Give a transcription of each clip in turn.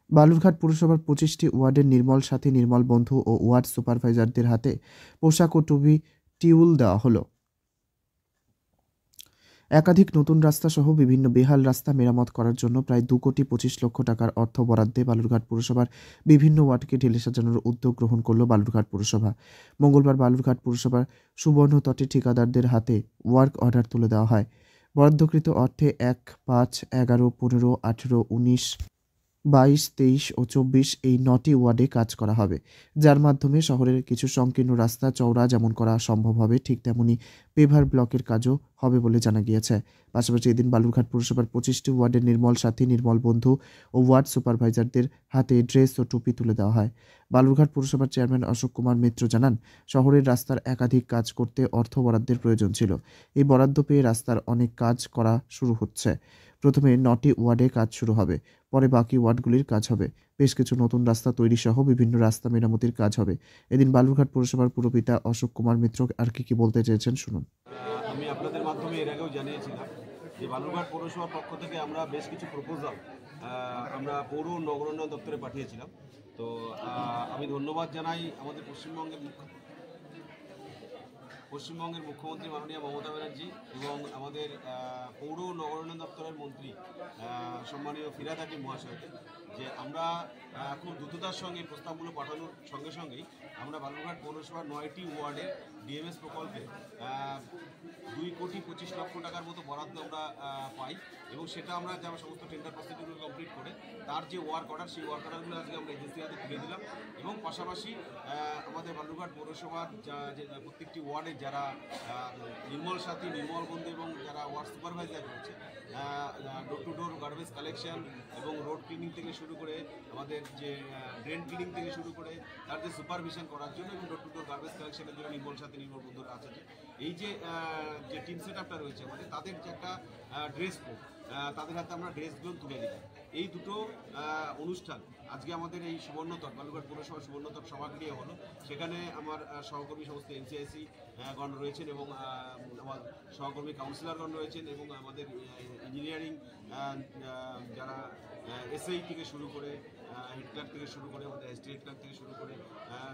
বালুরঘাট পুরসভার 25টি ওয়ার্ডের নির্মল সাথী, নির্মল বন্ধু ও ওয়ার্ড সুপারভাইজারদের হাতে পোশাক ও টুপি টিউল দেওয়া হলো। একাধিক নতুন রাস্তা সহ বিভিন্ন বেহাল রাস্তা মেরামত করার জন্য প্রায় 2,25,00,000 টাকার অর্থ বরাদ্দে বালুরঘাট পুরসভার বিভিন্ন ওয়ার্ডকে ঢেলে সাজানোর উদ্যোগ গ্রহণ করল বালুরঘাট পুরসভা। মঙ্গলবার বালুরঘাট পুরসভার সুবর্ণতটে ঠিকাদারদের হাতে ওয়ার্ক অর্ডার তুলে দেওয়া হয়। বরাদ্দকৃত অর্থে 1, 5, 11, 15, 18, 19, 22, 23 ও 24 এই 9টি ওয়ার্ডে কাজ করা হবে, যার মাধ্যমে শহরের কিছু সংকীর্ণ রাস্তা চওড়া যেমন করা সম্ভব হবে, ঠিক তেমনি পেভার ব্লকের কাজও হবে বলে জানা গিয়েছে। পাশাপাশি এদিন বালুরঘাট পুরসভার 25টি ওয়ার্ডের নির্মল সাথী, নির্মল বন্ধু ও ওয়ার্ড সুপারভাইজারদের হাতে ড্রেস ও টুপি তুলে দেওয়া হয়। বালুরঘাট পুরসভার চেয়ারম্যান অশোক কুমার মিত্র জানান, শহরের রাস্তার একাধিক কাজ করতে অর্থ বরাদ্দের প্রয়োজন ছিল। এই বরাদ্দ পেয়ে রাস্তার অনেক কাজ করা শুরু হচ্ছে। প্রথমে 9টি ওয়ার্ডে কাজ শুরু হবে, পরে বাকি ওয়ার্ডগুলির কাজ হবে। বেশ কিছু নতুন রাস্তা তৈরি সহ বিভিন্ন রাস্তা মেরামতির কাজ হবে। এদিন বালুরঘাট পুরসভার পুরপিতা অশোক কুমার মিত্র আর কি বলতে চেয়েছেন শুনুন। আমি আপনাদের মাধ্যমে এর আগেও জানিয়েছিলাম যে বালুরঘাট পৌরসভার পক্ষ থেকে আমরা বেশ কিছু প্রপোজাল আমরা পৌর নগরোন্নয়ন দপ্তরে পাঠিয়েছিলাম। তো আমি ধন্যবাদ জানাই আমাদের পশ্চিমবঙ্গের মুখ্যমন্ত্রী মাননীয় মমতা ব্যানার্জি এবং আমাদের পৌর নগরোন্নয়ন দপ্তরের মন্ত্রী সম্মানীয় ফিরহাদ হাকিম মহাশয়কে, যে আমরা খুব দ্রুততার সঙ্গে প্রস্তাবগুলো পাঠানোর সঙ্গে সঙ্গেই আমরা বালুরঘাট পৌরসভার 9টি ওয়ার্ডের ডিএমএস প্রকল্পে 2,25,00,000 টাকার মতো বরাদ্দ আমরা পাই এবং সেটা আমরা সমস্ত টেন্ডার প্রসিডিউর কমপ্লিট করে তার যে ওয়ার্ক অর্ডার, সেই ওয়ার্ক অর্ডারগুলো আজকে আমরা এজেন্সির হাতে তুলে দিলাম। এবং পাশাপাশি আমাদের বালুরঘাট পৌরসভার যে প্রত্যেকটি ওয়ার্ডে যারা নির্মল সাথী, নির্মল বন্ধু এবং যারা ওয়ার্ড সুপারভাইজার রয়েছে, door to door garbage collection এবং রোড ক্লিনিং থেকে শুরু করে আমাদের যে ড্রেন ক্লিনিং থেকে শুরু করে তার যে সুপারভিশন করার জন্য এবং ডোর টু ডোর গার্বেজ কালেকশনের জন্য নির্মল সাথী, নির্মল বন্ধুরা আছে, এই যে টিম সেট আপটা রয়েছে আমাদের, তাদের যে একটা ড্রেস কোড, তাদের হাতে আমরা ড্রেসগুলো তুলে দিলাম। এই দুটো অনুষ্ঠান আজকে আমাদের এই সুবর্ণতট বালুরঘাট পৌরসভার সুবর্ণতট সভাগৃহে হলো। সেখানে আমার সহকর্মী সমস্ত এনসিআইসি গণ রয়েছেন এবং আমার সহকর্মী কাউন্সিলরগণ রয়েছেন এবং আমাদের ইঞ্জিনিয়ারিং যারা এসআই থেকে শুরু করে হেড ক্লার্ক থেকে শুরু করে আমাদের এসডিএড ক্লার্ক থেকে শুরু করে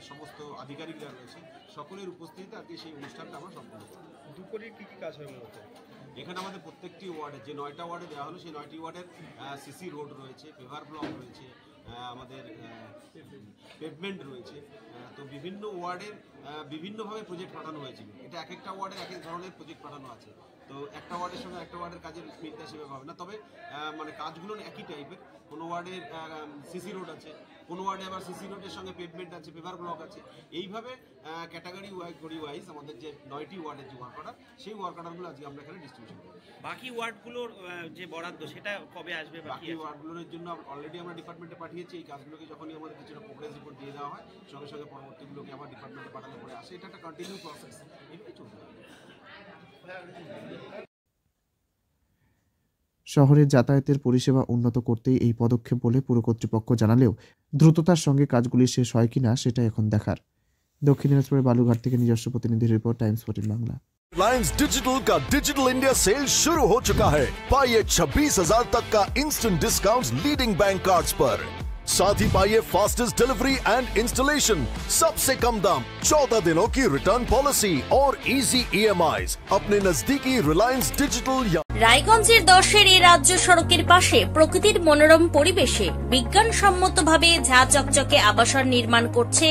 সমস্ত আধিকারিকরা রয়েছে, সকলের উপস্থিতিতে আজকে সেই অনুষ্ঠানটা আমরা সম্পন্ন করি। দুপুরে কী কী কাজ হয় মূলত? এখানে আমাদের প্রত্যেকটি ওয়ার্ডে যে 9টা ওয়ার্ডে দেওয়া হলো, সেই 9টি ওয়ার্ডের সিসি রোড রয়েছে, পেভার ব্লক রয়েছে, আমাদের পেভমেন্ট রয়েছে। তো বিভিন্ন ওয়ার্ডের বিভিন্নভাবে প্রজেক্ট পাঠানো হয়েছিল। এটা এক একটা ওয়ার্ডের এক এক ধরনের প্রজেক্ট পাঠানো আছে। তো একটা ওয়ার্ডের সঙ্গে একটা ওয়ার্ডের কাজের মিলটা সেভাবে হবে না, তবে মানে কাজগুলো একই টাইপের। কোনো ওয়ার্ডের সিসি রোড আছে, কোনো ওয়ার্ডে আবার সিসি রোডের সঙ্গে পেভমেন্ট আছে, পেভার ব্লক আছে। এইভাবে ক্যাটাগরি ওয়াইজ আমাদের যে 9টি ওয়ার্ডের যে ওয়ার্ক অর্ডার, সেই ওয়ার্ক অর্ডারগুলো আজকে আমরা এখানে ডিস্ট্রিবিউশন করব। বাকি ওয়ার্ডগুলোর যে বরাদ্দ সেটা কবে আসবে? বাকি ওয়ার্ডগুলোর জন্য অলরেডি আমরা ডিপার্টমেন্টে পাঠিয়েছি। এই কাজগুলোকে যখনই আমাদের কিছুটা প্রোগ্রেস রিপোর্ট দিয়ে দেওয়া হয়, সঙ্গে সঙ্গে পরবর্তীগুলোকে আবার ডিপার্টমেন্টে পাঠানোর পরে আসে। এটা একটা কন্টিনিউ প্রসেস, এভাবেই চলবে। শহরের যাতায়াতের পরিষেবা উন্নত করতেই এই পদক্ষেপ বলে পুর কর্তৃপক্ষ জানালেও দ্রুততার সঙ্গে কাজগুলি শেষ হয় কিনা সেটা এখন দেখার। দক্ষিণ দিনাজপুরের বালুরঘাট থেকে নিজস্ব প্রতিনিধির report, Times 14 Bangla. Reliance digital का डिजिटल इंडिया सेल शुरू हो चुका है। पाइए 26,000 तक का instant discount leading bank cards पर। साथ ही पाइए फास्टेस्ट डिलीवरी एंड इंस्टॉलेशन, सबसे कम दाम, 14 दिनों की रिटर्न पॉलिसी और इजी EMIs अपने नजदीकी रिलायंस डिजिटल। রায়গঞ্জের 10-এর এই রাজ্য সড়কের পাশে প্রকৃতির মনোরম পরিবেশে বিজ্ঞানসম্মতভাবে ঝা চকচকে আবাসন নির্মাণ করছে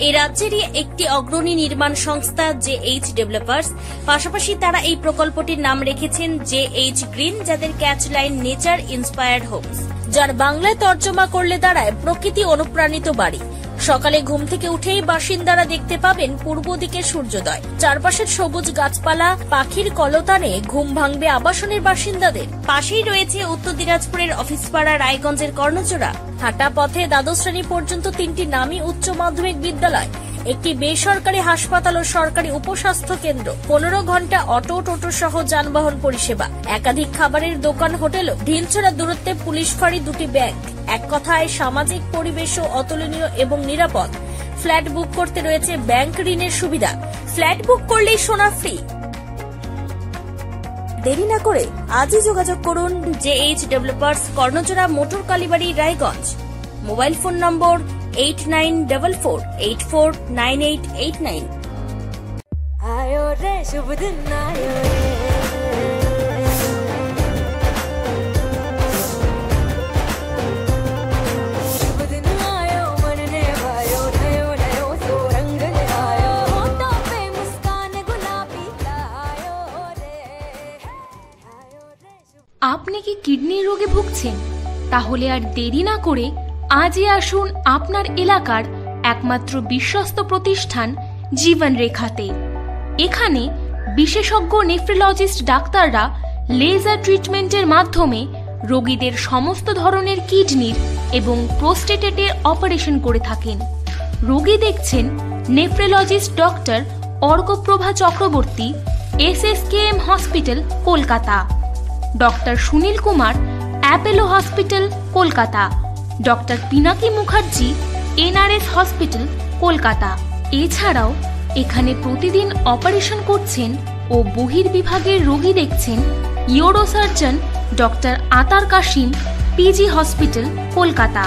এই রাজ্যেরই একটি অগ্রণী নির্মাণ সংস্থা JH ডেভেলপার্স। পাশাপাশি তারা এই প্রকল্পটির নাম রেখেছেন JH গ্রিন, যাদের catch line nature inspired homes, যার বাংলায় তর্জমা করলে দাঁড়ায় প্রকৃতি অনুপ্রাণিত বাড়ি। সকালে ঘুম থেকে উঠেই বাসিন্দারা দেখতে পাবেন পূর্ব দিকে সূর্যোদয়, চারপাশের সবুজ গাছপালা, পাখির কলতানে ঘুম ভাঙবে আবাসনের বাসিন্দাদের। পাশেই রয়েছে উত্তর দিনাজপুরের অফিসপাড়া রায়গঞ্জের কর্ণজোড়া। হাঁটা পথে দ্বাদশ শ্রেণী পর্যন্ত 3টি নামী উচ্চ মাধ্যমিক বিদ্যালয়, একটি বেসরকারি হাসপাতাল ও সরকারি উপস্বাস্থ্য কেন্দ্র, 15 ঘন্টা অটো টোটো সহ যানবাহন পরিষেবা, একাধিক খাবারের দোকান, হোটেল, ঢিলছড়া দূরত্বে পুলিশ ফাঁড়ি, 2টি ব্যাংক। এক কথায় সামাজিক পরিবেশও অতুলনীয় এবং নিরাপদ। ফ্ল্যাট বুক করতে রয়েছে ব্যাংক ঋণের সুবিধা। ফ্ল্যাট বুক করলেই সোনা ফ্রি। দেরি না করে আজই যোগাযোগ করুন JH developers, Karnajora, motor Kalibari, Raiganj. Mobile phone number 8944849889। आयो रे शुभ दिन आयो रे शुभ दिन आयो मन ने भायो नयो नयो सो रंग ले आयो होठों पे मुस्कान गुलाबी आयो रे আপনি কি কিডনির রোগে ভুগছেন? তাহলে আর দেরি না করে আজই আসুন আপনার এলাকার একমাত্র বিশ্বস্ত প্রতিষ্ঠান জীবন রেখাতে। এখানে বিশেষজ্ঞ নেফ্রোলজিস্ট ডাক্তাররা লেজার ট্রিটমেন্টের মাধ্যমে রোগীদের সমস্ত ধরনের কিডনির এবং প্রোস্টেটেটের অপারেশন করে থাকেন। রোগী দেখছেন nephrologist doctor Arkaprava Chakraborty, SSKM hospital, Kolkata. Doctor Sunil Kumar, Apollo hospital, Kolkata. Doctor Pinaki Mukherjee, NRS hospital, Kolkata. এছাড়াও এখানে প্রতিদিন অপারেশন করছেন ও বহির্বিভাগের রোগী দেখছেন ইউরোসার্জন ডক্টর আতার কাশিম, PG হসপিটাল, কলকাতা।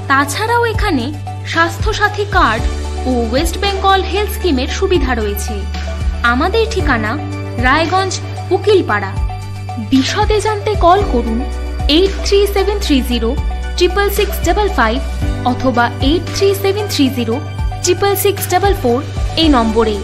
তাছাড়াও এখানে স্বাস্থ্যসাথী কার্ড ও ওয়েস্ট বেঙ্গল হেলথ স্কিমের সুবিধা রয়েছে। আমাদের ঠিকানা রায়গঞ্জ, উকিলপাড়া। বিশদে জানতে কল করুন 8373066655 অথবা 8373066644 এই নম্বরে।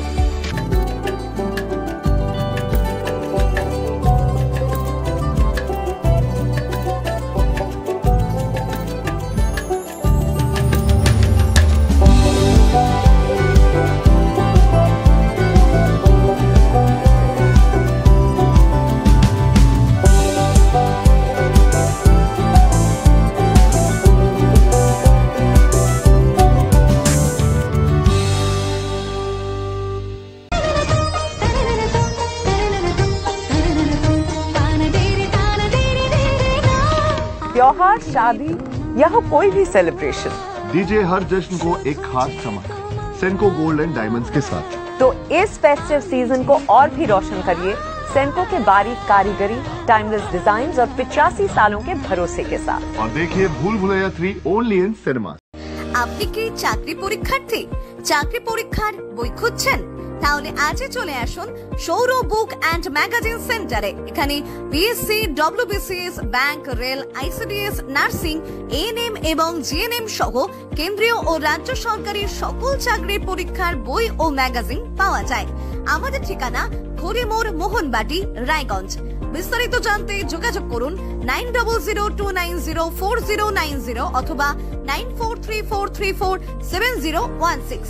त्योहार, शादी या हो कोई भी सेलिब्रेशन, दीजिए हर जश्न को एक खास चमक सेंको गोल्ड एंड डायमंड्स के साथ। तो इस फेस्टिव सीजन को और भी रोशन करिए सेंको के बारीक कारीगरी, टाइमलेस डिजाइन्स और 85 सालों के भरोसे के साथ। और देखिए भूल भुलैया 3 ओनली इन सिनेमा। আপনি কি চাকরি পরীক্ষার্থী? চাকরি পরীক্ষার বই খুঁজছেন? তাহলে আজই চলে আসুন সৌর বুক অ্যান্ড ম্যাগাজিন সেন্টারে। এখানে BSc, WBCS, bank, rail, ICDS, nursing, ANM এবং GNM সহ কেন্দ্রীয় ও রাজ্য সরকারি সকল চাকরির পরীক্ষার বই ও ম্যাগাজিন পাওয়া যায়। আমাদের ঠিকানা খড়িমোড়, মোহনবাটি, রায়গঞ্জ। বিস্তারিত জানতে যোগাযোগ করুন 9002904090 অথবা 9434347016।